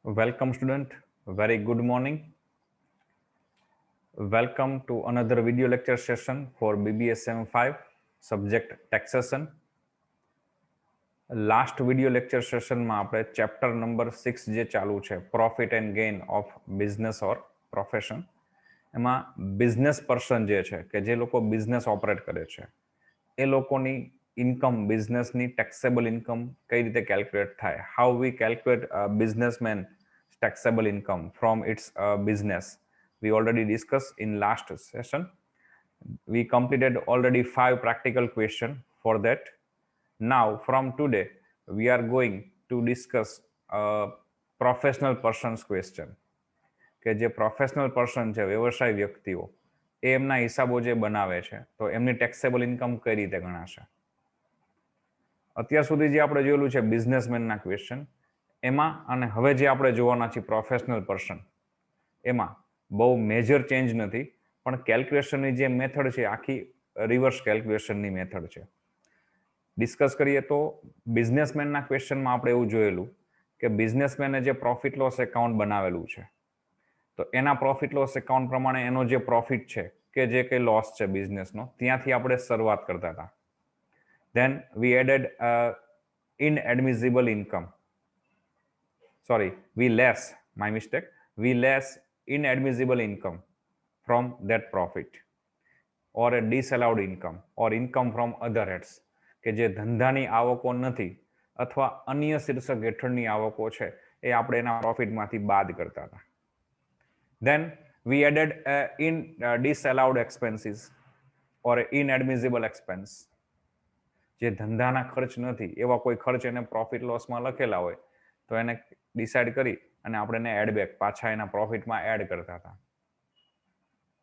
Welcome, student. Very good morning. Welcome to another video lecture session for BBSM 5, subject taxation. Last video lecture session માં આપણે chapter number 6 જે ચાલુ છે profit and gain of business or profession, એમાં business person જે છે કે જે લોકો બિઝનેસ ઓપરેટ કરે છે એ લોકોની ઇન્કમ, બિઝનેસની ટેક્સેબલ ઇન્કમ કઈ રીતે કેલ્ક્યુલેટ થાય, how we calculate businessman taxable income from its business. We already discussed in last session. We completed already 5 practical questions for that. Now from today we are going to discuss a professional person's question. કે જે professional person છે, વ્યવસાય વ્યક્તિઓ, એ એમના હિસાબો જે બનાવે છે તો એમની ટેક્સેબલ ઇન્કમ કઈ રીતે ગણાશે. અત્યાર સુધી જે આપણે જોયેલું છે બિઝનેસમેનના ક્વેશ્ચન, એમાં અને હવે જે આપણે જોવાના છીએ પ્રોફેશનલ પર્સન, એમાં બહુ મેજર ચેન્જ નથી, પણ કેલ્ક્યુલેશનની જે મેથડ છે આખી રિવર્સ કેલ્ક્યુલેશનની મેથડ છે. ડિસ્કસ કરીએ તો બિઝનેસમેનના ક્વેશ્ચનમાં આપણે એવું જોયેલું કે બિઝનેસમેને જે પ્રોફિટ લોસ એકાઉન્ટ બનાવેલું છે તો એના પ્રોફિટ લોસ એકાઉન્ટ પ્રમાણે એનો જે પ્રોફિટ છે કે જે કંઈ લોસ છે બિઝનેસનો, ત્યાંથી આપણે શરૂઆત કરતા હતા. Then we added inadmissible income, sorry, we less inadmissible income from that profit, or a disallowed income or income from other heads, કે જે ધંધાની આવકો નથી અથવા અન્ય શીર્ષક હેઠળની આવકો છે એ આપણે એના પ્રોફિટમાંથી બાદ કરતા હતા. Then we added disallowed expenses or inadmissible expense, જે ધંધાના ખર્ચ નથી એવા કોઈ ખર્ચ એને પ્રોફિટ લોસમાં લખેલા હોય તો એને ડિસાઇડ કરી અને આપણે એને એડ બેક પાછા એના પ્રોફિટમાં એડ કરતા હતા.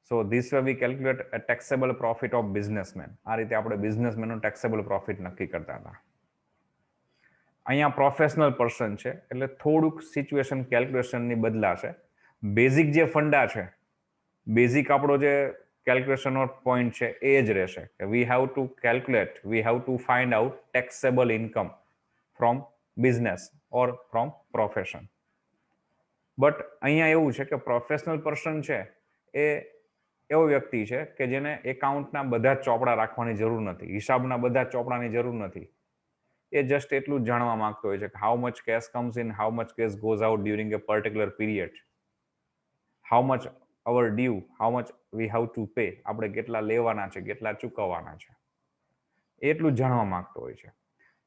સો this way V calculate a taxable profit of businessman. આ રીતે આપણે બિઝનેસમેનનું ટેક્સેબલ પ્રોફિટ નક્કી કરતા હતા. અહીંયા પ્રોફેશનલ પર્સન છે એટલે થોડુંક સિચ્યુએશન કેલ્ક્યુલેશનની બદલાશે. બેઝિક જે ફંડા છે, બેઝિક આપણો જે કેલ્ક્યુલેશનનો પોઈન્ટ છે એ જ રહેશે કે વી have to find out taxable income from business or from profession. But અહીંયા એવું છે કે પ્રોફેશનલ પર્સન છે એ એવો વ્યક્તિ છે કે જેને એકાઉન્ટના બધા જ ચોપડા રાખવાની જરૂર નથી, હિસાબના બધા જ ચોપડાની જરૂર નથી. એ જસ્ટ એટલું જ જાણવા માંગતો હોય છે કે how much cash comes in, how much cash goes out during a particular period, how much our due, how much we have to pay, આપણે કેટલા લેવાના છે, કેટલા ચૂકવવાના છે, એટલું જ જાણવા માંગતો હોય છે.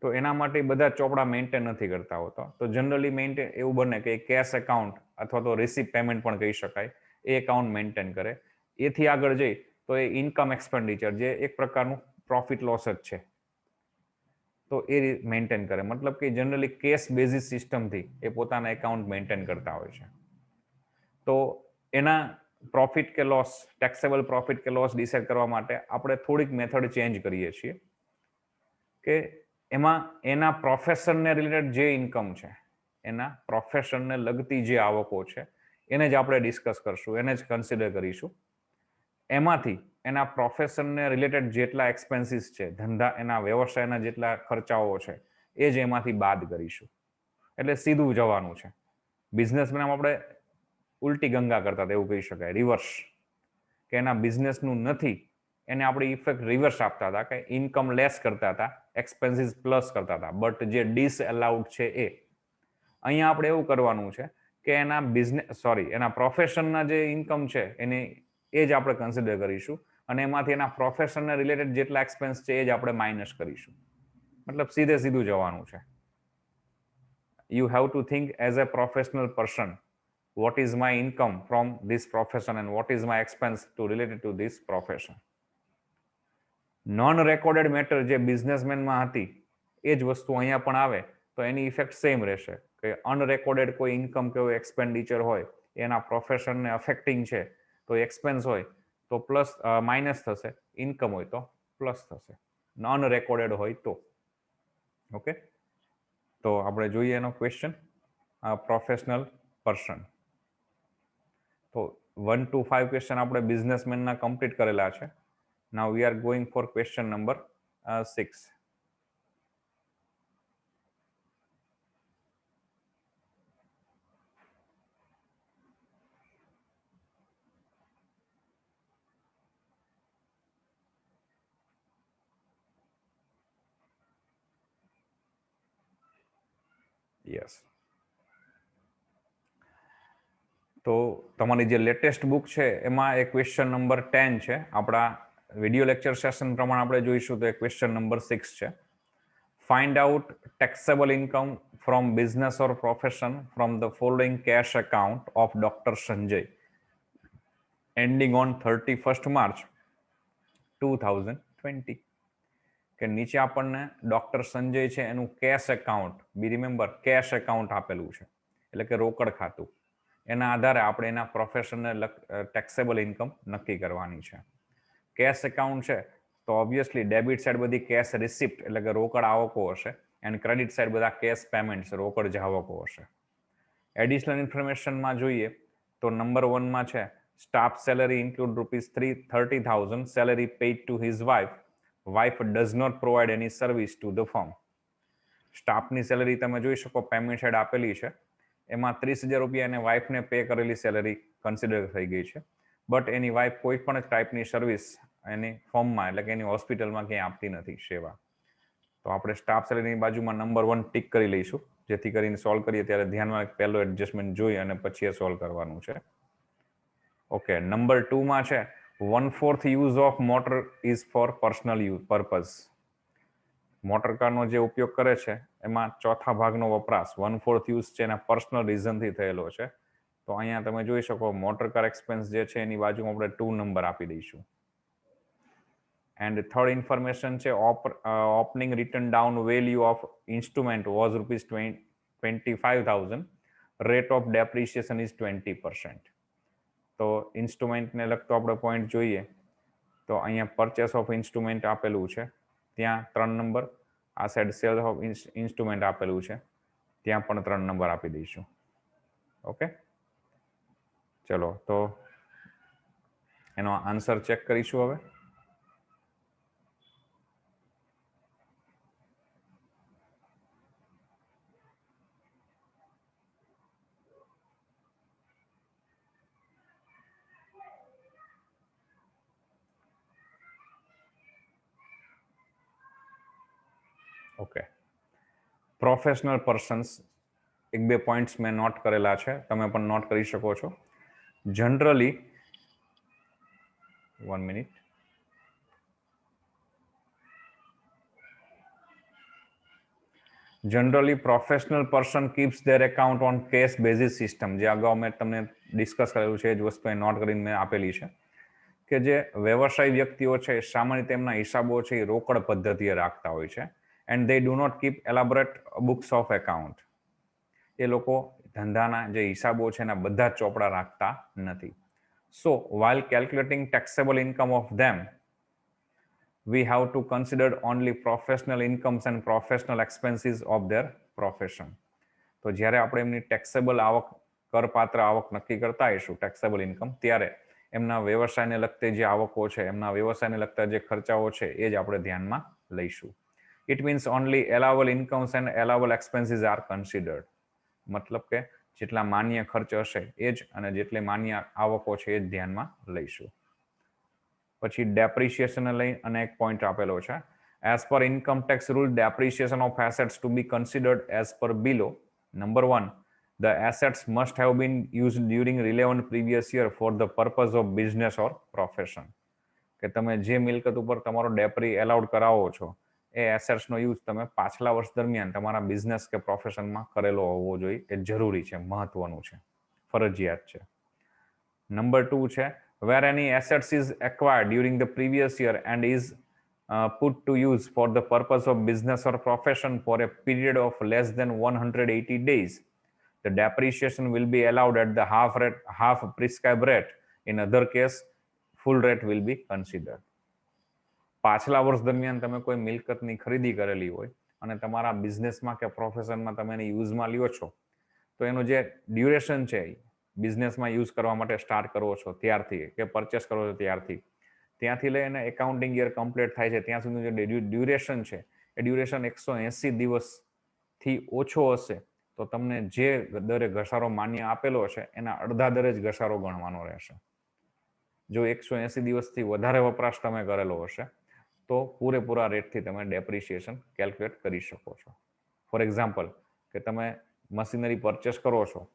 તો એના માટે બધા ચોપડા મેન્ટેન નથી કરતા હોતા. તો જનરલી મેન્ટેન એવું બને કે કેશ એકાઉન્ટ અથવા તો રિસીપ પેમેન્ટ પણ કહી શકાય, એ એકાઉન્ટ મેન્ટેન કરે. એથી આગળ જઈ તો એ ઇન્કમ એક્સપેન્ડિચર, જે એક પ્રકારનું પ્રોફિટ લોસ જ છે, તો એ મેન્ટેન કરે. મતલબ કે જનરલી કેશ બેઝિસ સિસ્ટમથી એ પોતાના એકાઉન્ટ મેન્ટેન કરતા હોય છે. તો એના પ્રોફિટ કે લોસ, ટેક્સેબલ પ્રોફિટ કે લોસ ડિસાઇડ કરવા માટે આપણે થોડીક મેથડ ચેન્જ કરીએ છીએ કે એમાં એના પ્રોફેશનને રિલેટેડ જે ઇન્કમ છે, એના પ્રોફેશનને લગતી જે આવકો છે એને જ આપણે ડિસ્કસ કરશું, એને જ કન્સિડર કરીશું. એમાંથી એના પ્રોફેશનને રિલેટેડ જેટલા એક્સપેન્સીસ છે, ધંધા એના વ્યવસાયના જેટલા ખર્ચાઓ છે એ જ એમાંથી બાદ કરીશું. એટલે સીધું જવાનું છે. બિઝનેસમેન આપણે ઉલટી ગંગા કરતા હતા એવું કહી શકાય, રિવર્સ, કે એના બિઝનેસનું નથી એને આપણે ઇફેક્ટ રિવર્સ આપતા હતા કે ઇન્કમ લેસ કરતા હતા, એક્સપેન્સીસ પ્લસ કરતા હતા. બટ જે ડિસઅલાઉડ છે એ અહીંયા આપણે એવું કરવાનું છે કે એના એના પ્રોફેશનના જે ઇન્કમ છે એને એ જ આપણે કન્સિડર કરીશું અને એમાંથી એના પ્રોફેશનને રિલેટેડ જેટલા એક્સપેન્સ છે એ જ આપણે માઇનસ કરીશું. મતલબ સીધું જવાનું છે. You have to think as a professional person, what is my income from this profession and what is my expense to related to this profession. Non recorded matter જે બિઝનેસમેનમાં હતી એ જ વસ્તુ અહીંયા પણ આવે તો એની ઇફેક્ટ સેમ રહેશે કે અનરેકોર્ડેડ કોઈ ઇન્કમ કે એક્સપેન્ડિચર હોય એના પ્રોફેશનને અફેક્ટિંગ છે તો એક્સપેન્સ હોય તો પ્લસ માઇનસ થશે, ઇન્કમ હોય તો પ્લસ થશે, નોન રેકોર્ડેડ હોય તો. ઓકે, તો આપણે જોઈએ એનો ક્વેશ્ચન. પ્રોફેશનલ પર્સન, તો 1 to 5 ક્વેશ્ચન આપણે બિઝનેસમેનના કમ્પ્લીટ કરેલા છે. Now we are going for question number 6. Yes. તો તમારી જે લેટેસ્ટ બુક છે એમાં એ ક્વેશ્ચન નંબર 10 છે. આપણા વિડીયો લેક્ચર સેશન પ્રમાણે આપણે જોઈશું તો એ ક્વેશ્ચન નંબર 6 છે. Find out taxable income from business or profession from the following cash account of Dr. Sanjay ending on 31st March 2020. કે નીચે આપણને ડોક્ટર સંજય છે એનું કેશ એકાઉન્ટ, બી રિમેમ્બર કેશ એકાઉન્ટ આપેલું છે, એટલે કે રોકડ ખાતું. એના આધારે આપણે એના પ્રોફેશનને ટેક્સેબલ ઇન્કમ નક્કી કરવાની છે. કેશ એકાઉન્ટ છે તો ઓબ્વિયસલી ડેબિટ સાઈડ બધી કેશ રિસિપ્ટ એટલે કે રોકડ આવકો હશે, એન્ડ ક્રેડિટ સાઈડ બધા કેશ પેમેન્ટ્સ રોકડ જાવકો હશે. એડિશનલ ઇન્ફોર્મેશનમાં જોઈએ તો નંબર 1માં છે staff salary include ₹30,000 salary paid to his wife does not provide any service to the firm. સ્ટાફની સેલરી તમે જોઈ શકો પેમેન્ટ સાઈડ આપેલી છે, એમાં ₹30,000 એને વાઇફને પે કરેલી સેલરી કન્સિડર થઈ ગઈ છે, બટ એની વાઇફ કોઈ પણ ટાઈપની સર્વિસ એની ફર્મમાં એટલે કે એની હોસ્પિટલમાં ક્યાંય આપતી નથી સેવા. તો આપણે સ્ટાફ સેલરીની બાજુમાં નંબર 1 ટીક કરી લઈશું, જેથી કરીને સોલ્વ કરીએ ત્યારે ધ્યાનમાં પહેલો એડજસ્ટમેન્ટ જોઈ અને પછી એ સોલ્વ કરવાનું છે. ઓકે, નંબર 2માં છે 1/4 use of motor is for personal purpose. Motor કારનો જે ઉપયોગ કરે છે એમાં ચોથા ભાગનો વપરાશ 1/4 યુઝ છે એના પર્સનલ રીઝનથી થયેલો છે. તો અહીંયા તમે જોઈ શકો મોટર કાર એક્સપેન્સ જે છે એની બાજુમાં આપણે 2 નંબર આપી દઈશું. એન્ડ થર્ડ ઇન્ફોર્મેશન છે opening return down value of instrument was ₹25,000, rate of depreciation is 20%. તો ઇન્સ્ટ્રુમેન્ટને લગતો આપણે પોઈન્ટ જોઈએ તો અહીંયા પરચેસ ઓફ ઇન્સ્ટ્રુમેન્ટ આપેલું છે, ત્યાં 3 નંબર. આ સાઈડ સેલ ઓફ ઇન્સ્ટ્રુમેન્ટ આપેલું છે, ત્યાં પણ 3 નંબર આપી દઈશું. ઓકે, ચલો તો એનો આન્સર ચેક કરીશું હવે. ઓકે, પ્રોફેશનલ પર્સન્સ 1-2 પોઈન્ટ્સ મેં નોટ કરેલા છે, તમે પણ નોટ કરી શકો છો. Generally 1 minute. Generally professional person keeps their account on cash basis system. જે અગાઉ મેં તમને ડિસ્કસ કરેલું છે એ જ વસ્તુ નોટ કરીને મેં આપેલી છે કે જે વ્યવસાય વ્યક્તિઓ છે સામાન્ય રીતે એમના હિસાબો છે એ રોકડ પદ્ધતિએ રાખતા હોય છે, and they do not keep elaborate books of account. એ લોકો ધંધાના જે હિસાબો છે એના બધા જ ચોપડા રાખતા નથી. સો while calculating taxable income of them, we have to consider only professional incomes and professional expenses of their profession. તો જ્યારે આપણે એમની ટેક્સેબલ આવક, કરપાત્ર આવક નક્કી કરતા હોઈશું ટેક્સેબલ ઇન્કમ, ત્યારે એમના વ્યવસાયને લગતી જે આવકો છે, એમના વ્યવસાયને લગતા જે ખર્ચાઓ છે એ જ આપણે ધ્યાનમાં લઈશું. It means only allowable incomes and allowable expenses are considered. મતલબ કે જેટલા માન્ય ખર્ચ હશે એ જ અને જેટલી માન્ય આવકો છે એ જ ધ્યાનમાં લઈશું. પછી ડેપ્રિસિએશન લઈ અને એક પોઈન્ટ આપેલો છે. As per income tax rule, depreciation of assets to be considered as per below. Number 1, the assets must have been used during relevant previous year for the purpose of business or profession. કે તમે જે મિલકત ઉપર તમારો ડેપ્રી allowed કરાવો છો એ એસેટ્સનો use તમે પાછલા વર્ષ દરમિયાન તમારા બિઝનેસ કે પ્રોફેશનમાં કરેલો હોવો જોઈએ. એ જરૂરી છે, મહત્વનું છે, ફરજિયાત છે. નંબર 2 છે where any assets is acquired during the previous year and is put to use for the purpose of business or profession for a period of less than 180 days, the depreciation will be allowed at the half prescribed rate. In other case, full rate will be considered. પાછલા વર્ષ દરમિયાન તમે કોઈ મિલકતની ખરીદી કરેલી હોય અને તમારા બિઝનેસમાં કે પ્રોફેશનમાં તમે એને યુઝમાં લ્યો છો, તો એનું જે ડ્યુરેશન છે બિઝનેસમાં યુઝ કરવા માટે સ્ટાર્ટ કરવો છો ત્યારથી કે પરચેસ કરો છો ત્યાંથી લઈને એકાઉન્ટિંગ યર કમ્પ્લીટ થાય છે ત્યાં સુધીનું જે ડ્યુરેશન છે એ ડ્યુરેશન 180 દિવસથી ઓછો હશે તો તમને જે દરે ઘસારો માન્ય આપેલો છે એના અડધા દરે જ ઘસારો ગણવાનો રહેશે. જો 180 દિવસથી વધારે વપરાશ તમે કરેલો હશે તો પૂરેપૂરા રેટથી તમે ડેપ્રિસિએશન કેલ્ક્યુલેટ કરી શકો છો. ફોર એક્ઝામ્પલ કે તમે મશીનરી પરચેસ કરો છો,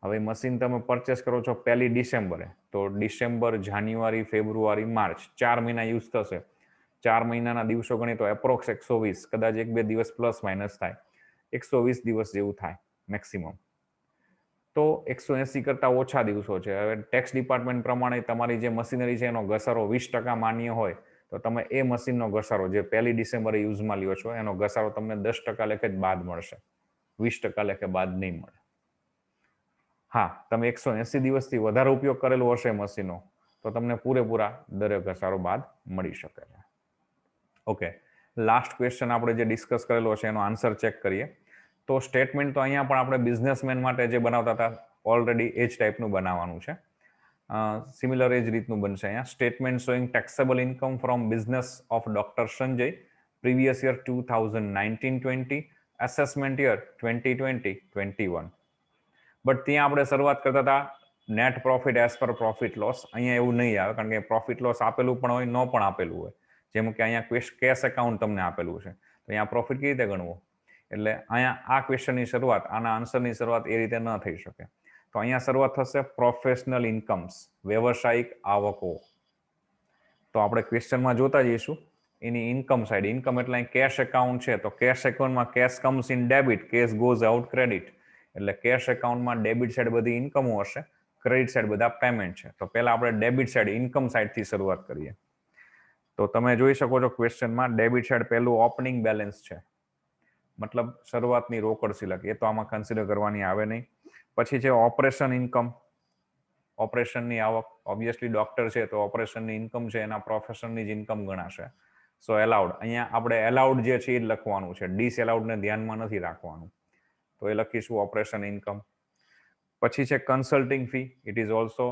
હવે મશીન તમે પરચેસ કરો છો 1 ડિસેમ્બરે, તો ડિસેમ્બર, જાન્યુઆરી, ફેબ્રુઆરી, માર્ચ 4 મહિના યુઝ થશે. 4 મહિનાના દિવસો ગણી તો એપ્રોક્સ 120, કદાચ 1-2 દિવસ પ્લસ માઇનસ થાય, 120 દિવસ જેવું થાય મેક્સિમમ. તો 180 કરતાં ઓછા દિવસો છે. હવે ટેક્સ ડિપાર્ટમેન્ટ પ્રમાણે તમારી જે મશીનરી છે એનો ઘસારો 20% માન્ય હોય તો તમે એ મશીનનો ઘસારો જે 1 ડિસેમ્બરે યુઝમાં લ્યો છો એનો ઘસારો તમને 10% લેખે જ બાદ મળશે, 20% લેખે બાદ નહીં મળે. હા, તમે 180 દિવસથી વધારે ઉપયોગ કરેલો હશે મશીનો તો તમને પૂરેપૂરા દરે ઘસારો બાદ મળી શકે છે. ઓકે, લાસ્ટ ક્વેશ્ચન આપણે જે ડિસ્કસ કરેલો છે એનો આન્સર ચેક કરીએ. તો સ્ટેટમેન્ટ તો અહીંયા પણ આપણે બિઝનેસમેન માટે જે બનાવતા હતા ઓલરેડી એ જ ટાઈપનું બનાવવાનું છે. સિમિલર એ જ રીતનું બનશે અહીંયા. Statement showing taxable income from business of doctor Sanjay previous year 2019-20, assessment year 2020-21. But ત્યાં આપણે શરૂઆત કરતા હતા net profit as per profit loss. અહીંયા એવું નહીં આવે કારણ કે પ્રોફિટ લોસ આપેલું પણ હોય, ન પણ આપેલું હોય. જેમ કે અહીંયા કેશ એકાઉન્ટ તમને આપેલું છે તો અહીંયા પ્રોફિટ કેવી રીતે ગણવું, એટલે અહીંયા આ ક્વેશ્ચનની શરૂઆત, આના આન્સરની શરૂઆત એ રીતે ન થઈ શકે. તો અહીંયા શરૂઆત થશે પ્રોફેશનલ ઇન્કમ્સ, વ્યવસાયિક આવકો. તો આપણે ક્વેશ્ચનમાં જોતા જઈશું એની ઇન્કમ સાઈડ. ઇન્કમ એટલે અહીં કેશ એકાઉન્ટ છે તો કેશ એકાઉન્ટમાં cash comes in debit, cash goes out credit. એટલે કેશ એકાઉન્ટમાં ડેબિટ સાઈડ બધી ઇન્કમો હશે, ક્રેડિટ સાઈડ બધા પેમેન્ટ છે. તો પહેલા આપણે ડેબિટ સાઈડ ઇન્કમ સાઈડથી શરૂઆત કરીએ. તો તમે જોઈ શકો છો ક્વેશ્ચનમાં ડેબિટ સાઈડ પહેલું ઓપનિંગ બેલેન્સ છે, મતલબ શરૂઆતની રોકડ સિલક, એ તો આમાં કન્સિડર કરવાની આવે નહીં. પછી છે ઓપરેશન ઇન્કમ, ઓપરેશનની આવક. ઓબ્વિયસલી ડોક્ટર છે તો ઓપરેશનની ઇન્કમ છે એના પ્રોફેશનની જ ઇન્કમ ગણાશે. સો એલાઉડ, અહીંયા આપણે એલાઉડ જે છે એ જ લખવાનું છે, ડિસએલાઉડને ધ્યાનમાં નથી રાખવાનું. તો એ લખીશું ઓપરેશન ઇન્કમ. પછી છે consulting fee, it is also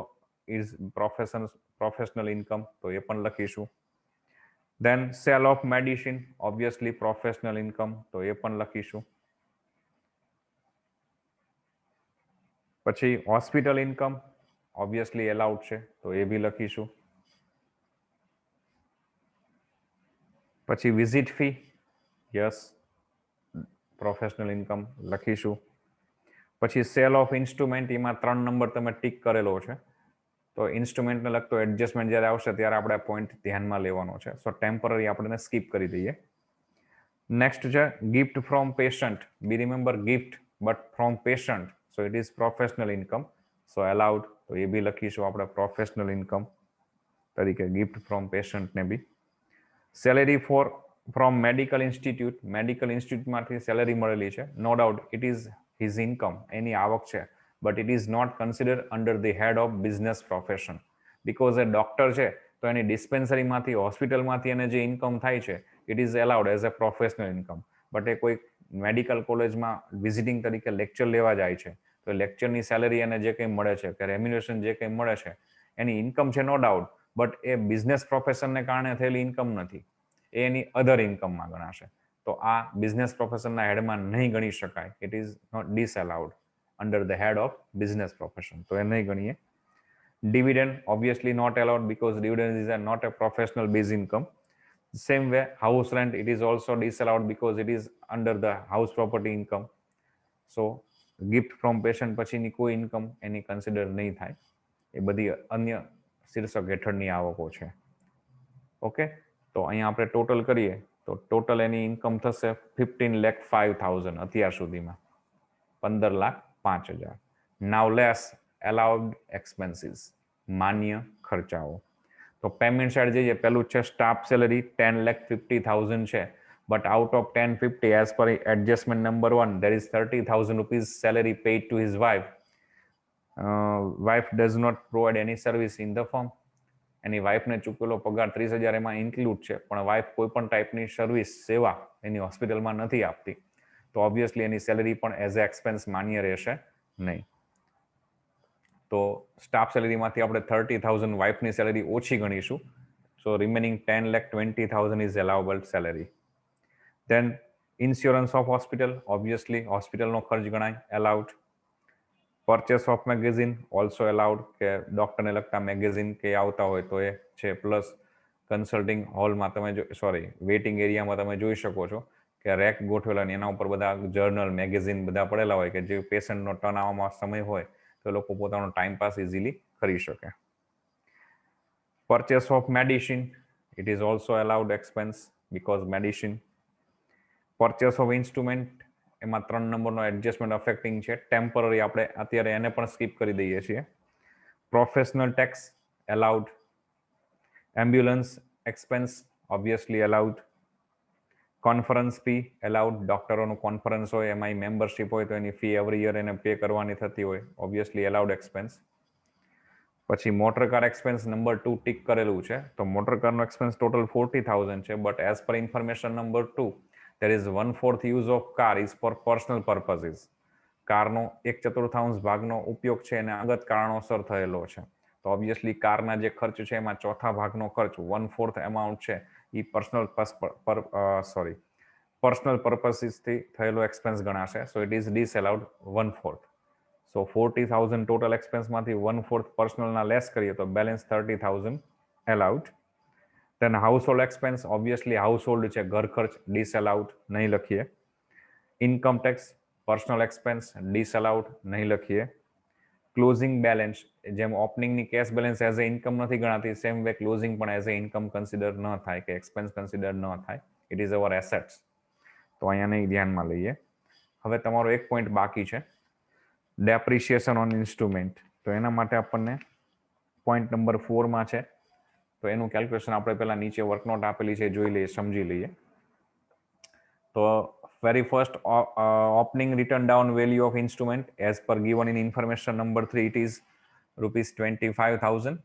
is professional income, તો એ પણ લખીશું. Then sale of medicine, obviously professional income, તો એ પણ લખીશું. પછી હોસ્પિટલ ઇન્કમ, ઓબ્વિયસલી એલાઉડ છે તો એ બી લખીશું. પછી visit fee, yes professional income લખીશું. પછી સેલ ઓફ ઇન્સ્ટ્રુમેન્ટ, એમાં 3 નંબર તમે ટીક કરેલો છે તો ઇન્સ્ટ્રુમેન્ટને લગતો એડજસ્ટમેન્ટ જ્યારે આવશે ત્યારે આપણે આ પોઈન્ટ ધ્યાનમાં લેવાનો છે. સો ટેમ્પરરી આપણે સ્કીપ કરી દઈએ. નેક્સ્ટ છે ગિફ્ટ ફ્રોમ પેશન્ટ, બી remember gift but from patient, so it is professional income, so allowed, તો એ બી લખીશું આપણે પ્રોફેશનલ ઇન્કમ તરીકે ગિફ્ટ ફ્રોમ પેશન્ટને બી. Salary from medical institute, medical ઇન્સ્ટિટ્યૂટમાંથી સેલેરી મળેલી છે, no doubt it is his income, એની આવક છે, but it is not consider under the head of business profession. Because એ ડોક્ટર છે તો એની ડિસ્પેન્સરીમાંથી, હોસ્પિટલમાંથી એને જે ઇન્કમ થાય છે it is allowed as a professional income. But એ કોઈ મેડિકલ કોલેજમાં વિઝિટિંગ તરીકે લેક્ચર લેવા જાય છે તો લેક્ચરની સેલેરી એને જે કંઈ મળે છે કે રેમ્યુનેશન જે કંઈ મળે છે એની ઇન્કમ છે નો ડાઉટ, બટ એ બિઝનેસ પ્રોફેશનને કારણે થયેલી ઇન્કમ નથી, એ એની અધર ઇન્કમમાં ગણાશે. તો આ બિઝનેસ પ્રોફેશનના હેડમાં નહીં ગણી શકાય, it is not disallowed under the head of business profession, તો એ નહીં ગણીએ. Dividend, obviously not allowed because dividend is not a professional base income. Same way, house rent, it is also disallowed because it is under the house property income. So gift from patient પછીની કોઈ income એની consider નહીં થાય, એ બધી અન્ય શીર્ષક હેઠળની આવકો છે. Okay, તો અહીંયા આપણે ટોટલ કરીએ તો ટોટલ એની ઇન્કમ થશે 15,05,000 અત્યાર સુધીમાં, 15,05,000. નાવ લેસ એલાઉડ એક્સપેન્સીસ, માન્ય ખર્ચાઓ. તો પેમેન્ટ સાઈડ જઈએ, પહેલું છે સ્ટાફ સેલરી 10,50,000 છે, but out of 10,50 as per adjustment number 1 there is 30,000 rupees salary paid to his wife. Wife does not provide any service in the firm. એની વાઇફને ચૂકેલો પગાર 30,000 એમાં include છે, પણ વાઇફ કોઈ પણ ટાઈપની સર્વિસ, સેવા એની હોસ્પિટલમાં નથી આપતી, તો ઓબ્વિયસલી એની સેલરી પણ એઝ એ એક્સપેન્સ માન્ય રહેશે નહીં. તો સ્ટાફ સેલેરીમાંથી આપણે 30,000 વાઇફની સેલેરી ઓછી ગણીશું, so remaining 10,20,000 is allowable salary. Then insurance of hospital, obviously હોસ્પિટલનો ખર્ચ ગણાય, allowed. Purchase of magazine also allowed, કે ડોક્ટરને લગતા મેગેઝિન કે આવતા હોય તો એ છે. પ્લસ કન્સલ્ટિંગ હોલમાં તમે વેઇટિંગ એરિયામાં તમે જોઈ શકો છો કે રેક ગોઠવેલા ને એના ઉપર બધા જર્નલ મેગેઝિન બધા પડેલા હોય કે જે પેશન્ટનો ટર્ન આવવામાં સમય હોય તો લોકો પોતાનો ટાઈમ પાસ ઇઝીલી કરી શકે. Purchase of medicine, it is also allowed expense because medicine. Purchase of instrument, એમાં 3 નંબરનો એડજસ્ટમેન્ટ અફેક્ટિંગ છે, ટેમ્પરરી આપણે અત્યારે એને પણ સ્કીપ કરી દઈએ છીએ. Professional tax allowed. Ambulance expense obviously allowed. Conference fee allowed. ડોક્ટરોનું કોન્ફરન્સ હોય એમાં મેમ્બરશિપ હોય તો એની ફી એવરી યર એને પે કરવાની થતી હોય, ઓબ્વિયસલી allowed expense. પછી motor car expense number 2 tick કરેલું છે, તો મોટર કારનો એક્સપેન્સ ટોટલ 40,000 છે, but as per information number 2 there is 1/4 use of car is for personal purposes. કારનો 1/4 ભાગનો ઉપયોગ છે એને અંગત કારણોસર થયેલો છે, તો ઓબ્વિયસલી કારના જે ખર્ચ છે એમાં ચોથા ભાગનો ખર્ચ 1/4 એમાઉન્ટ છે એ પર્સનલ પર્પસીસથી થયેલો એક્સપેન્સ ગણાશે, so it is disallowed 1/4. So 40,000 total એક્સપેન્સમાંથી 1/4 પર્સનલના લેસ કરીએ તો balance 30,000 allowed. Then household expense, obviously household છે, ઘર ખર્ચ, ડિસઅલાઉડ, નહીં લખીએ. Income tax, personal expense, disallowed, નહીં લખીએ. ક્લોઝિંગ બેલેન્સ, જેમ ઓપનિંગની cash balance as a income નથી ગણાતી, સેમ વે ક્લોઝિંગ પણ એઝ એ ઇન્કમ કન્સિડર ન થાય કે એક્સપેન્સ કન્સિડર ન થાય, ઇટ ઇઝ અવર એસેટ્સ, તો અહીંયા નહીં ધ્યાનમાં લઈએ. હવે તમારો એક પોઈન્ટ બાકી છે, ડેપ્રિશિએશન ઓન ઇન્સ્ટ્રુમેન્ટ, તો એના માટે આપણને પોઈન્ટ નંબર 4માં છે, તો એનું કેલ્ક્યુલેશન આપણે પહેલા નીચે વર્કનોટ આપેલી છે જોઈ લઈએ, સમજી લઈએ. તો very first opening written down value of instrument as per given in information number 3, it is rupees 25,000.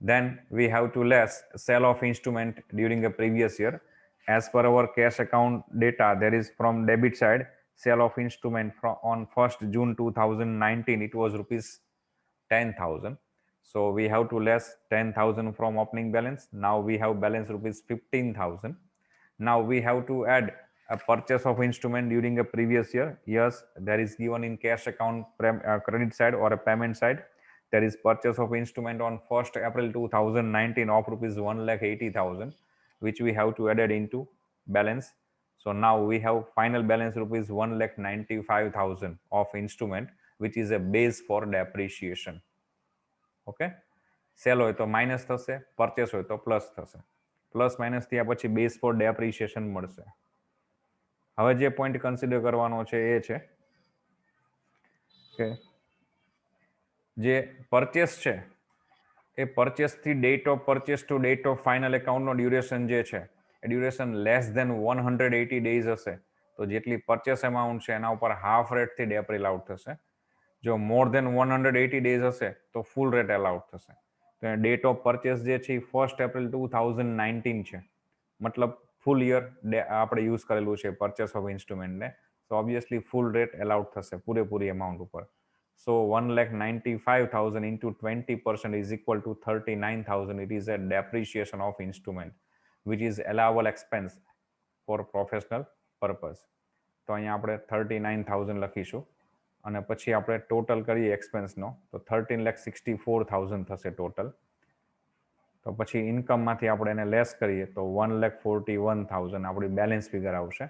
Then we have to less sale of instrument during a previous year. As per our cash account data, there is from debit side sale of instrument on 1st June 2019 it was rupees 10,000. So we have to less 10,000 from opening balance. Now we have balance rupees 15,000. Now we have to add a purchase of instrument during a previous year. Yes, there is given in cash account credit side or a payment side. There is purchase of instrument on 1st April 2019 of rupees 1,80,000, which we have to add it into balance. So now we have final balance rupees 1,95,000 of instrument, which is a base for depreciation. Okay, cell હોય તો minus થશે, purchase હોય તો plus થશે, plus minus થયા પછી base four depreciation મળશે. હવે જે પોઈન્ટ કન્સિડર કરવાનો છે એ છે કે જે પરચેસ છે એ પરચેસથી date of purchase to date of final એકાઉન્ટનો ડ્યુરેશન જે છે એ ડ્યુરેશન લેસ દેન 180 ડેઝ હશે તો જેટલી પરચેસ એમાઉન્ટ છે એના ઉપર હાફ રેટથી ડેપ્રી અલાઉડ થશે. જો મોર દેન 180 ડેઝ હશે તો ફૂલ રેટ અલાઉડ થશે. તો ડેટ ઓફ પરચેસ જે છે એ 1st એપ્રિલ 2019 છે, મતલબ ફૂલ યર આપણે યુઝ કરેલું છે પરચેસ ઓફ ઇન્સ્ટ્રુમેન્ટને, તો ઓબ્વિયસલી ફૂલ રેટ અલાઉડ થશે પૂરેપૂરી એમાઉન્ટ ઉપર. So 1,95,000 into 20% is equal to 39,000. It is a depreciation of instrument, which is allowable expense for professional purpose. તો અહીંયા આપણે 39,000 લખીશું અને પછી આપણે ટોટલ કરીએ એક્સપેન્સનો તો 13,64,000 થશે ટોટલ. તો પછી ઇન્કમમાંથી આપણે એને લેસ કરીએ તો 1,41,000 આપણી બેલેન્સ ફિગર આવશે,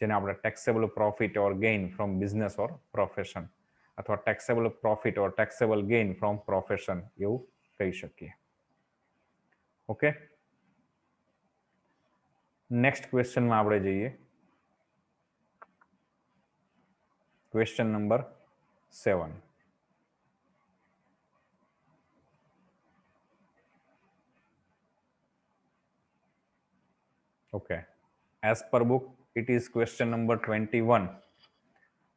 જેને આપણે taxable profit or gain from business or profession અથવા taxable profit or taxable gain from profession એવું કહી શકીએ. ઓકે, નેક્સ્ટ ક્વેશ્ચનમાં આપણે જઈએ. Question number 7. Okay, as per book it is question number 21,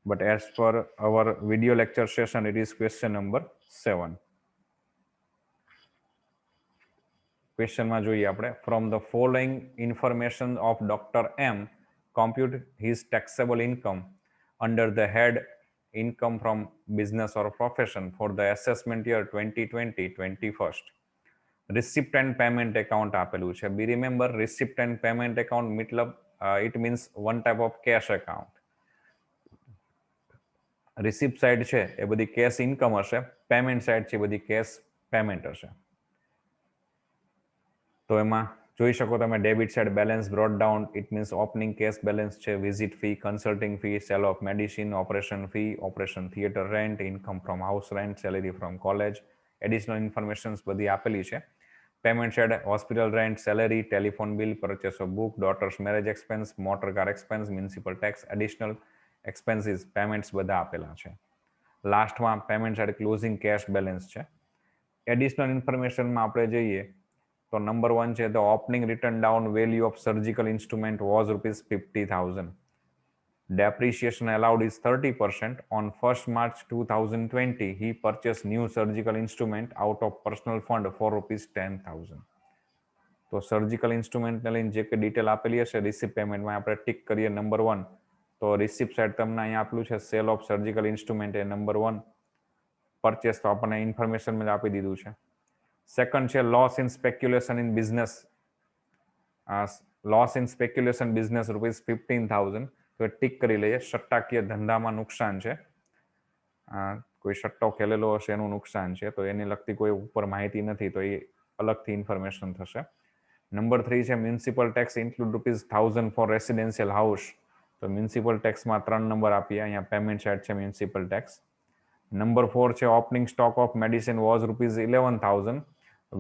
but as per our video lecture session it is question number 7. Question માં જોઈએ આપણે, from the following information of Dr. M compute his taxable income under the head income from business or profession for the assessment year 2020-21. Receipt and payment account આપેલું છે. Be remember receipt and payment account મતલબ it means one type of cash account. Receipt side છે એ બધી cache income હશે, payment side છે બધી cash payment હશે. તો એમાં જોઈ શકો તમે debit side balance brought down, it means opening cash balance છે, visit fee, consulting fee, sale of medicine, operation fee, operation theatre rent, income from house rent, salary from college, additional information બધી આપેલી છે. Payment side hospital rent, salary, telephone bill, purchase of book, daughters marriage expense, motor car expense, municipal tax, additional expenses, payments બધા આપેલા છે. લાસ્ટમાં payment side closing cash balance છે. Additional ઇન્ફોર્મેશનમાં આપણે જઈએ તો નંબર 1 છે, the opening return down value of surgical instrument was ₹50,000. Depreciation allowed is 30%. On 1st March 2020, he purchased new surgical instrument out of personal fund for ₹10,000. તો surgical ઇન્સ્ટ્રુમેન્ટને લઈને જે કે detail આપેલી હશે રિસિપ્ટ પેમેન્ટમાં આપણે ટિક કરીએ નંબર 1. તો રિસિપ્ટ સાઇડ તમને અહીંયા આપેલું છે cell of surgical instrument A number 1. Purchase તો આપણને ઇન્ફોર્મેશન જ આપી દીધું છે. સેકન્ડ છે loss in speculation in business. Loss in speculation business ₹15,000. તો ટીક કરી લઈએ. સટ્ટાકીય ધંધામાં નુકસાન છે, કોઈ સટ્ટો ખેલેલો હશે એનું નુકસાન છે, તો એની લગતી કોઈ ઉપર માહિતી નથી, તો એ અલગથી ઇન્ફોર્મેશન થશે. નંબર 3 છે municipal tax include ₹1,000 for residential house. તો મ્યુનિસિપલ ટેક્સમાં 3 નંબર આપીએ. અહીંયા પેમેન્ટ સાઇડ છે મ્યુનિસિપલ ટેક્સ. નંબર 4 છે opening stock of medicine was ₹11,000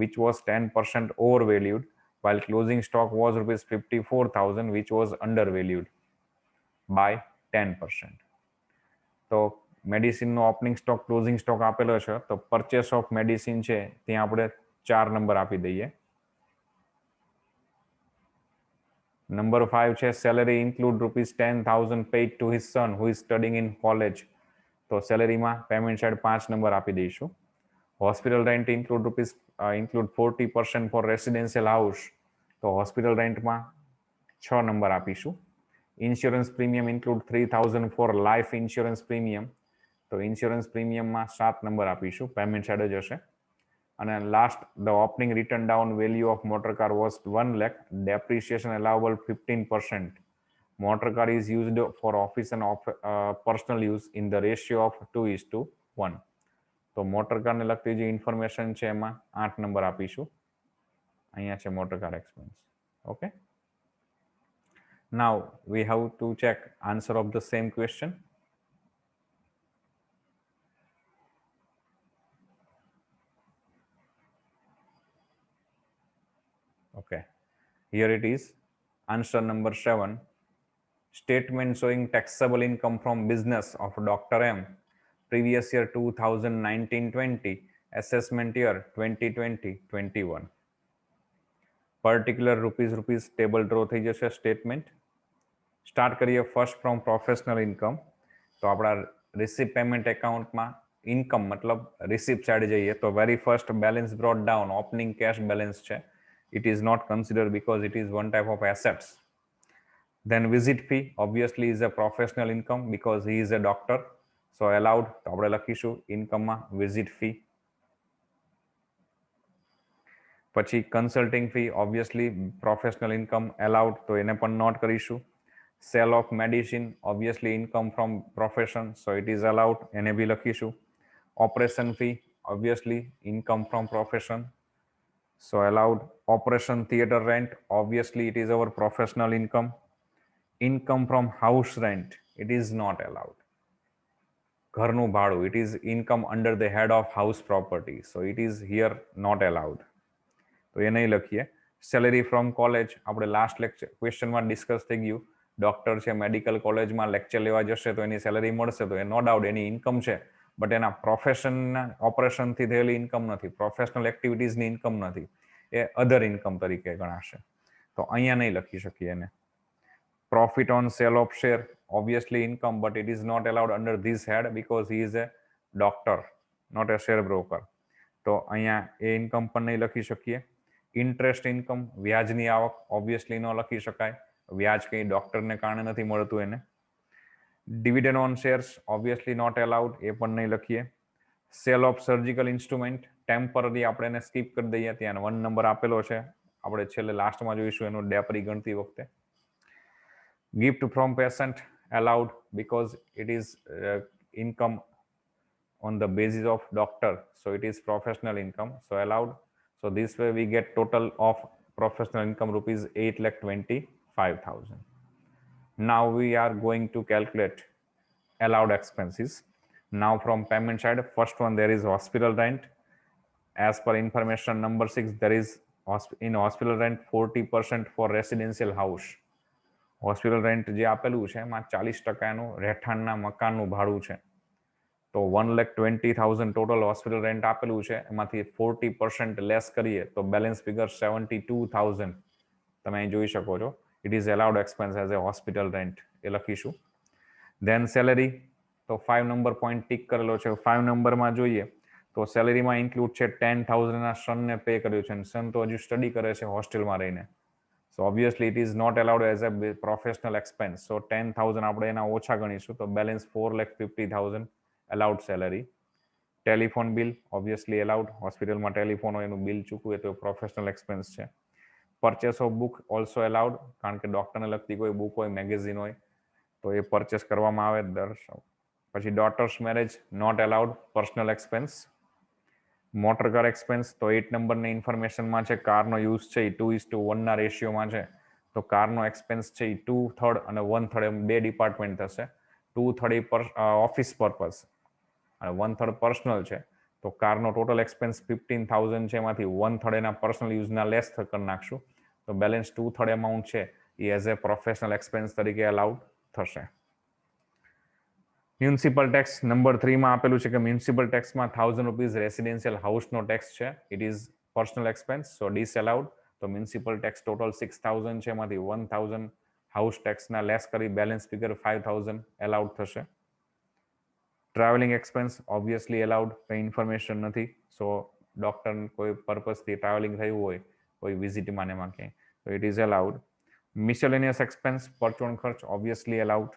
which was 10% overvalued, while closing stock was ₹54,000 which was undervalued by 10%. તો મેડિસિનનો opening stock closing stock આપેલો છે, તો પરચેસ ઓફ મેડિસિન છે ત્યાં આપણે 4 નંબર આપી દઈએ. નંબર 5 છે salary include ₹10,000 paid to his son who is studying in college. તો સેલેરીમાં પેમેન્ટ સાઇડ 5 નંબર આપી દઈશું. Hospital rent include 40% for residential house. તો હોસ્પિટલ રેન્ટમાં 6 નંબર આપીશું. Insurance premium include 3,000 for life insurance premium. તો ઇન્સ્યોરન્સ પ્રીમિયમમાં 7 નંબર આપીશું, પેમેન્ટ સાઇડ જ હશે. અને last the opening return down value of motor car was 1 lakh, depreciation allowable 15%. Motor car is used for office and personal use in the ratio of 2:1. તો motor કારને લગતી જે information છે એમાં 8 નંબર આપીશું. અહીંયા છે motor car expense. Okay, now we have to check answer of the same question. Okay, here it is. Answer number 7. Statement showing taxable income from business of Dr. M. Previous year 2019-20, assessment year 2020-21. Particular rupees table draw થઈ જશે. Statement start કરીએ first from professional income. તો આપણા receipt payment એકાઉન્ટમાં income મતલબ receipt side જઈએ તો very first balance brought down opening cash balance છે. It is not considered because it is one type of assets. Then visit fee obviously is a professional income because he is a doctor, so allowed. તો આપણે લખીશું ઇન્કમમાં visit fee. પછી consulting fee obviously professional income allowed, તો એને પણ not કરીશું. Cell of medicine obviously income from profession, so it is allowed, એને બી લખીશું. Operation fee obviously income from profession, so allowed. Operation theater rent obviously it is our professional income. Income from house rent, it is not allowed. ઘરનું ભાડું, it is income under the head of house property, so it is here not allowed. તો એ નહીં લખીએ. Salary from college આપણે last lecture ક્વેશ્ચનમાં discuss થઈ ગયું. Doctor છે મેડિકલ કોલેજમાં લેક્ચર લેવા જશે તો એની સેલેરી મળશે, તો એ નો ડાઉટ એની ઇન્કમ છે, બટ એના પ્રોફેશનના ઓપરેશનથી થયેલી ઇન્કમ નથી, પ્રોફેશનલ એક્ટિવિટીઝની ઇન્કમ નથી, એ અધર ઇન્કમ તરીકે ગણાશે. તો અહીંયા નહીં લખી શકીએ એને. Profit on cell of share obviously income, but it is not allowed under this head because he is a doctor, not a share broker. તો અહીંયા એ ઇન્કમ પણ નહીં લખી શકીએ. ઇન્ટરેસ્ટ ઇન્કમ વ્યાજની આવક ઓબ્વિયસલી ન લખી શકાય, વ્યાજ કંઈ ડોક્ટરને કારણે નથી મળતું એને. Dividend on shares obviously not allowed, એ પણ નહીં લખીએ. Sale of surgical instrument temporary આપણે એને સ્કીપ કરી દઈએ, ત્યાં 1 નંબર આપેલો છે, આપણે છેલ્લે લાસ્ટમાં જોઈશું એનું ડેપરી ગણતી વખતે. Gift from patient allowed because it is income on the basis of doctor, so it is professional income, so allowed. So this way we get total of professional income rupees 8,25,000. Now we are going to calculate allowed expenses. Now from payment side, first one there is hospital rent. As per information number 6, there is in hospital rent 40% for residential house. Hospital rent જે આપેલું છે એમાં 40% રહેઠાણના મકાનનું ભાડું છે. તો 1,20,000 total hospital rent આપેલું છે, એમાંથી 40% લેસ કરીએ તો બેલેન્સ ફિગર 72,000 તમે અહીં જોઈ શકો છો. It is allowed expense as a hospital rent એ લખીશું. ધેન સેલેરી, તો 5 નંબર પોઈન્ટ ટીક કરેલો છે. 5 નંબરમાં જોઈએ તો સેલેરીમાં ઇન્ક્લુડ છે 10,000 ના સનને પે કર્યું છે, અને સન તો હજુ સ્ટડી કરે છે હોસ્ટેલમાં રહીને. So obviously it is not allowed as a professional expense. So 10,000 આપણે એના ઓછા ગણીશું તો balance 4,50,000 allowed salary. Telephone bill obviously allowed. હોસ્પિટલમાં ટેલિફોન હોય એનું બિલ ચૂકવે તો પ્રોફેશનલ એક્સપેન્સ છે. Purchase of book also allowed, કારણ કે ડોક્ટરને લગતી કોઈ બુક હોય, મેગેઝિન હોય તો એ પરચેસ કરવામાં આવે. પછી daughter's marriage not allowed, personal expense. Motor car expense, તો 8 નંબરની ઇન્ફોર્મેશનમાં છે કારનો યુઝ છે એ 2:1 ના રેશિયોમાં છે. તો કારનો એક્સપેન્સ છે એ 2/3 અને 1/3 એમ બે ડિપાર્ટમેન્ટ થશે. 2/3 ઓફિસ પર્પઝ અને 1/3 પર્સનલ છે. તો કારનો ટોટલ એક્સપેન્સ 15,000 છે, એમાંથી 1/3 એના પર્સનલ યુઝના લેસ કરી નાખશું. તો બેલેન્સ 2/3 એમાઉન્ટ છે એ એઝ એ પ્રોફેશનલ એક્સપેન્સ તરીકે અલાઉડ થશે. મ્યુનિસિપલ ટેક્સ નંબર 3 માં આપેલું છે કે મ્યુનિસિપલ ટેક્સમાં 1,000 રૂપીઝ રેસિડેન્શિયલ હાઉસનો ટેક્સ છે. It is personal expense, so ડિસઅલાઉડ. તો મ્યુનિસિપલ ટેક્સ ટોટલ 6,000 છે, એમાંથી 1,000 હાઉસ ટેક્સના લેસ કરી બેલેન્સ ફિગર 5,000 એલાઉડ થશે. ટ્રાવેલિંગ એક્સપેન્સ ઓબ્વિયસલી એલાઉડ, કંઈ ઇન્ફોર્મેશન નથી. સો ડોક્ટર કોઈ પર્પઝથી ટ્રાવેલિંગ થયું હોય કોઈ વિઝિટમાં એમાં ક્યાંય, તો it is allowed. Miscellaneous expense પરચુરણ ખર્ચ obviously allowed.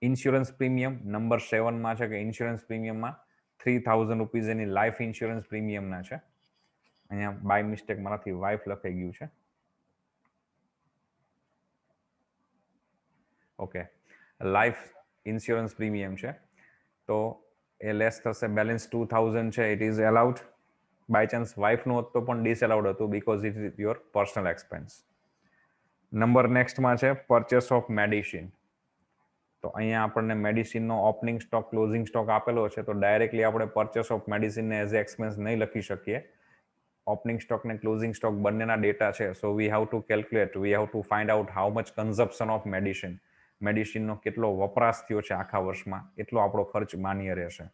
Insurance premium number 7માં છે કે ઇન્સ્યોરન્સ પ્રીમિયમમાં 3,000 રૂપીઝ એની લાઈફ ઇન્સ્યોરન્સ પ્રીમિયમના છે. અહીંયા બાય મિસ્ટેક મારાથી વાઇફ લખાઈ ગયું છે. ઓકે, લાઈફ ઇન્સ્યોરન્સ પ્રીમિયમ છે તો એ લેસ થશે. બેલેન્સ 2,000 છે, it is allowed. By chance વાઇફનું હોત તો પણ ડિસએલાઉડ હતું because it is your personal expense. Number નેક્સ્ટમાં છે પરચેસ ઓફ મેડિસિન. તો અહીંયા આપણને મેડિસિનનો ઓપનિંગ સ્ટોક, ક્લોઝિંગ સ્ટોક આપેલો છે, તો ડાયરેક્ટલી આપણે પરચેસ ઓફ મેડિસિનને એઝ એક્સપેન્સ નહીં લખી શકીએ. ઓપનિંગ સ્ટોક ને ક્લોઝિંગ સ્ટોક બંનેના ડેટા છે, so we have to calculate, we have to find out how much consumption of medicine. મેડિસિનનો કેટલો વપરાશ થયો છે આખા વર્ષમાં, એટલો આપણો ખર્ચ માન્ય રહેશે.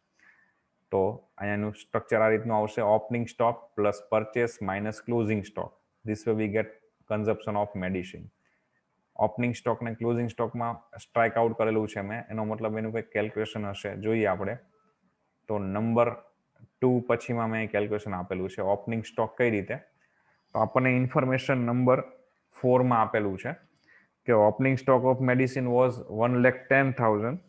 તો અહીંયાનું સ્ટ્રક્ચર આ રીતનું આવશે: opening stock plus purchase minus closing stock. This way we gate consumption of medicine. Opening stock ને ક્લોઝિંગ સ્ટોકમાં સ્ટ્રાઇક આઉટ કરેલું છે મેં, એનો મતલબ એનું કંઈક કેલ્ક્યુલેશન હશે, જોઈએ આપણે. તો નંબર 2 પછીમાં મેં કેલ્ક્યુલેશન આપેલું છે. ઓપનિંગ સ્ટોક કઈ રીતે, તો આપણને ઇન્ફોર્મેશન નંબર 4માં આપેલું છે કે opening stock of medicine was 1,10,000.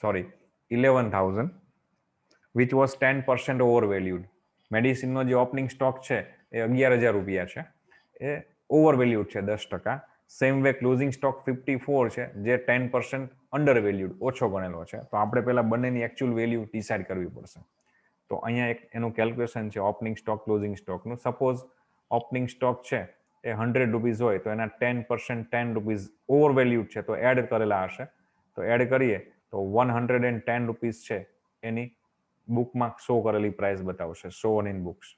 Sorry, 11,000 which was 10% ઓવરવેલ્યુડ. મેડિસિનનો જે ઓપનિંગ સ્ટોક છે એ 11,000 રૂપિયા છે, એ ઓવરવેલ્યુડ છે 10%. સેમ વે ક્લોઝિંગ સ્ટોક 54 છે, જે 10% અંડરવેલ્યુડ, ઓછો ગણેલો છે. તો આપણે પહેલા બંનેની એકચ્યુઅલ વેલ્યુ ડિસાઇડ કરવી પડશે. તો અહીંયા એક એનું કેલ્ક્યુલેશન છે ઓપનિંગ સ્ટોક ક્લોઝિંગ સ્ટોકનું. સપોઝ ઓપનિંગ સ્ટોક છે એ 100 રૂપીઝ હોય તો એના 10% 10 રૂપીઝ ઓવરવેલ્યુડ છે, તો એડ કરેલા હશે. તો એડ કરીએ તો 110 રૂપીઝ છે એની બુકમાં શો કરેલી પ્રાઇસ બતાવશે, શોન ઇન બુક્સ.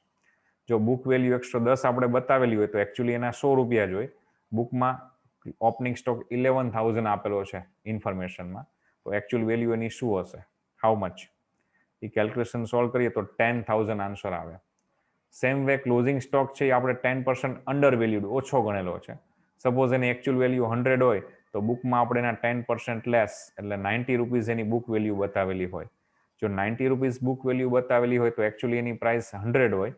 જો બુક વેલ્યુ 110 આપણે બતાવેલી હોય તો એકચ્યુઅલી એના 100 રૂપિયા જ હોય. બુકમાં ઓપનિંગ સ્ટોક 11,000 આપેલો છે ઇન્ફોર્મેશનમાં, તો એકચ્યુઅલ વેલ્યુ એની શું હશે, how much? A calculation solve કરીએ તો 10,000 આન્સર આવે. સેમ વે ક્લોઝિંગ સ્ટોક છે એ આપણે 10% અંડર વેલ્યુડ, ઓછો ગણેલો છે. સપોઝ એની એકચ્યુઅલ વેલ્યુ 100 હોય તો બુકમાં આપણે એના 10% લેસ, એટલે 90 રૂપીઝ એની બુક વેલ્યુ બતાવેલી હોય. જો 90 રૂપીઝ બુક વેલ્યુ બતાવેલી હોય તો એકચ્યુઅલી એની પ્રાઇસ 100 હોય.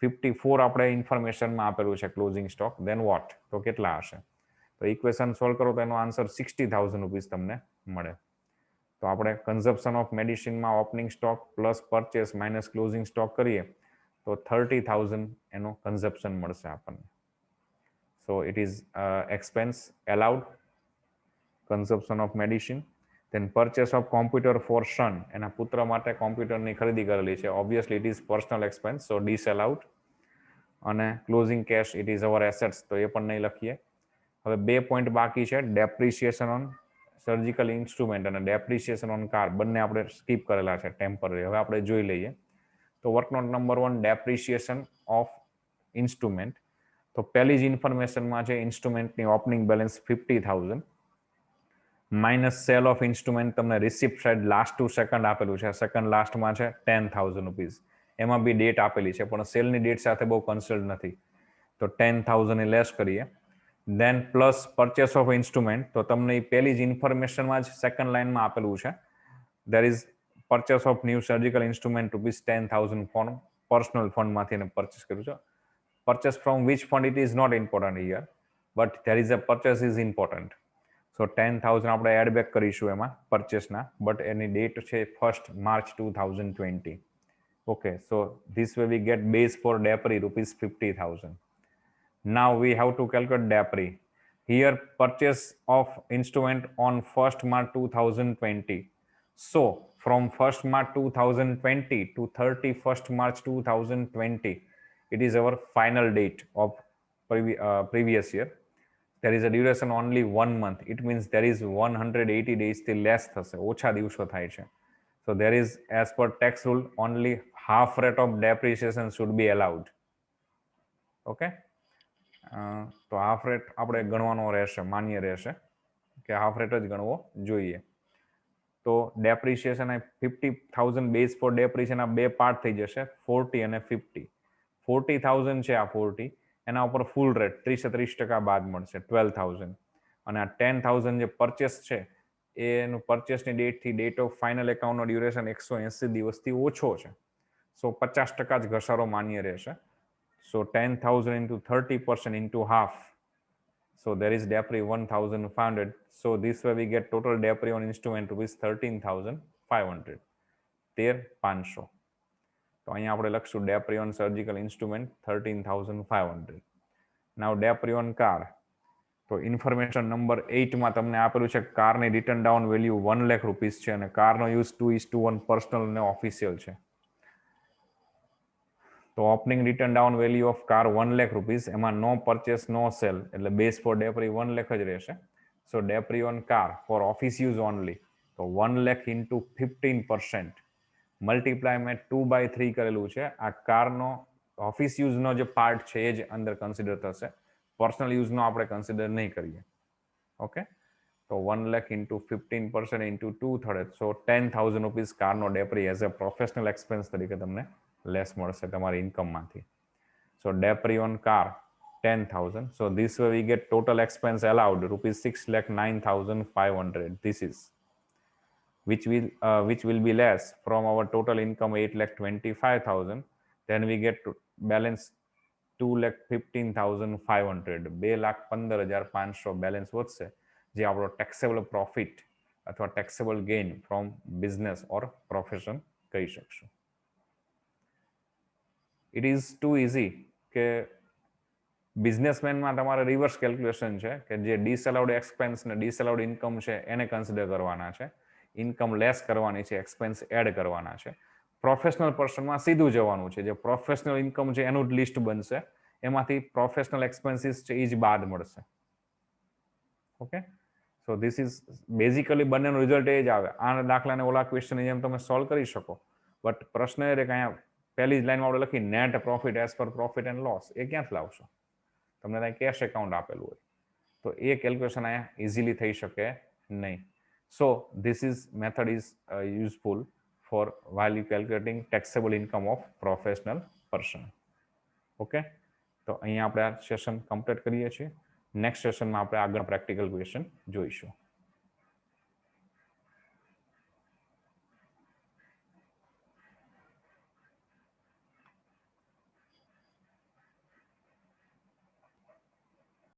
54 આપણે ઇન્ફોર્મેશનમાં આપેલું છે ક્લોઝિંગ સ્ટોક, દેન વોટ, તો કેટલા હશે? તો ઇક્વેશન સોલ્વ કરો તો એનો આન્સર 60,000 રૂપીઝ તમને મળે. તો આપણે કન્ઝપ્શન ઓફ મેડિસિનમાં opening stock plus purchase minus closing stock કરીએ તો 30,000 એનો કન્ઝપ્શન મળશે આપણને. So it is expense allowed, consumption of medicine. then purchase of computer for son, એના પુત્ર માટે કોમ્પ્યુટરની ખરીદી કરેલી છે, obviously it is personal expense, so disallowed. અને closing cash it is our assets, તો એ પણ નહીં લખીએ. હવે 2 પોઈન્ટ બાકી છે, ડેપ્રિસિએશન ઓન સર્જિકલ ઇન્સ્ટ્રુમેન્ટ અને ડેપ્રિસિએશન ઓન કાર, બંને આપણે સ્કીપ કરેલા છે ટેમ્પરરી. હવે આપણે જોઈ લઈએ. તો work note number 1, depreciation of instrument. તો પહેલી જ ઇન્ફોર્મેશનમાં છે ઇન્સ્ટ્રુમેન્ટની opening balance 50,000 minus sale of instrument, તમને receipt side last to second આપેલું છે, સેકન્ડ લાસ્ટમાં છે 10,000 રૂપીઝ, એમાં બી ડેટ આપેલી છે પણ સેલની ડેટ સાથે બહુ કન્સલ્ટ નથી, તો 10,000 એ લેસ કરીએ. દેન પ્લસ પરચેસ ઓફ ઇન્સ્ટ્રુમેન્ટ, તો તમને પહેલી જ ઇન્ફોર્મેશનમાં જ સેકન્ડ લાઇનમાં આપેલું છે, there is purchase of new surgical instrument rupees 10,000 from personal ફંડમાંથી એને પરચેસ કર્યું છે. Purchase from which fund it is not important here, but there is a purchase is important. So 10,000 આપણે એડ બેક કરીશું એમાં પરચેસના, બટ એની ડેટ છે 1st March 2020. Okay, so this way we get base for depre rupees 50,000. Now we have to calculate DAPRI. Here purchase of instrument on 1st March 2020. So from 1st March 2020 to 31st March 2020, it is our final date of previous year. There is a duration only 1 month. It means there is 180 days till less થશે, ઓછા દિવસો થાય છે. So there is, as per tax rule, only half rate of depreciation should be allowed. Okay. તો half rate આપણે ગણવાનો રહેશે, માન્ય રહેશે કે હાફ રેટ જ ગણવો જોઈએ. તો ડેપ્રિસિએશન 50,000 બેઝ ફોર ડેપ્રિસિએશન, આ બે પાર્ટ થઈ જશે, 40 અને 50. 40,000 છે આ 40, એના ઉપર ફૂલ રેટ 30% બાદ મળશે 12,000. અને આ 10,000 જે પરચેસ છે એનું પરચેસની ડેટથી ડેટ ઓફ ફાઇનલ એકાઉન્ટનો ડ્યુરેશન 180 દિવસથી ઓછો છે, સો 50% જ ઘસારો માન્ય રહેશે. So 10,000 into 30% into half. So there is DAPRI 1,500. So this way we get total DAPRI on instrument rupees 13,500. 13,500. તો અહીંયા આપણે લખશું DAPRI on surgical instrument 13,500. Now DAPRI on car. તો ઇન્ફોર્મેશન નંબર 8માં તમને આપેલું છે કારની return down value 1 lakh rupees છે અને કારનો યુઝ 2:1 પર્સનલ અને ઓફિશિયલ છે. તો opening return down value of car 1 lakh rupees, એમાં નો પરચેસ નો સેલ, એટલે બેઝ ફોર ડેપ્રી 1 લાખ જ રહેશે. So depre on car for office use only, તો 1 લાખ ઇન્ટુ 15% મલ્ટીપ્લાય મેં 2/3 કરેલું છે. આ કારનો ઓફિસ યુઝનો જે પાર્ટ છે એ જ અંદર કન્સિડર થશે, પર્સનલ યુઝનો આપણે કન્સિડર નહીં કરીએ. ઓકે, તો 1 લાખ ઇન્ટુ 15% ઇન્ટુ 2/3, સો 10,000 રૂપીસ કારનો ડેપ્રી એઝ અ પ્રોફેશનલ એક્સપેન્સ તરીકે તમને લેસ મળશે તમારી ઇન્કમમાંથી. સો depre on car 10,000. So this way we get total expense allowed rupees 6,09,500. This is which will be less from our total income 8,25,000. Then we get to balance 2,15,500. 2,15,500 balance વધશે, જે આપણો taxable profit અથવા taxable gain from business or profession કહી શકશું. It is two easy કે બિઝનેસમેનમાં તમારે reverse calculation છે કે જે ડિસઅલાઉડ એક્સપેન્સ ને ડિસઅલાઉડ ઇન્કમ છે એને કન્સિડર કરવાના છે, ઇન્કમ લેસ કરવાની છે, એક્સપેન્સ એડ કરવાના છે. પ્રોફેશનલ પર્સનમાં સીધું જવાનું છે, જે પ્રોફેશનલ ઇન્કમ છે એનું જ લિસ્ટ બનશે, એમાંથી પ્રોફેશનલ એક્સપેન્સીસ છે એ જ બાદ મળશે. Okay, so this is basically બંનેનું રિઝલ્ટ એ જ આવે. આ દાખલાને ઓલા ક્વેશ્ચનની જેમ તમે સોલ્વ કરી શકો, બટ પ્રશ્ન એ રહે કે અહીંયા પહેલી જ લાઈનમાં આપણે લખી net profit as per profit and loss, એ ક્યાંથી લાવશો? તમને ત્યાં કેશ એકાઉન્ટ આપેલું હોય તો એ કેલ્ક્યુલેશન અહીંયા ઇઝીલી થઈ શકે નહીં. So this is method is useful for while you calculating taxable income of professional person. Okay, તો અહીંયા આપણે આ સેશન કમ્પ્લીટ કરીએ છીએ. નેક્સ્ટ સેશનમાં આપણે આગળ પ્રેક્ટિકલ ક્વેશ્ચન જોઈશું.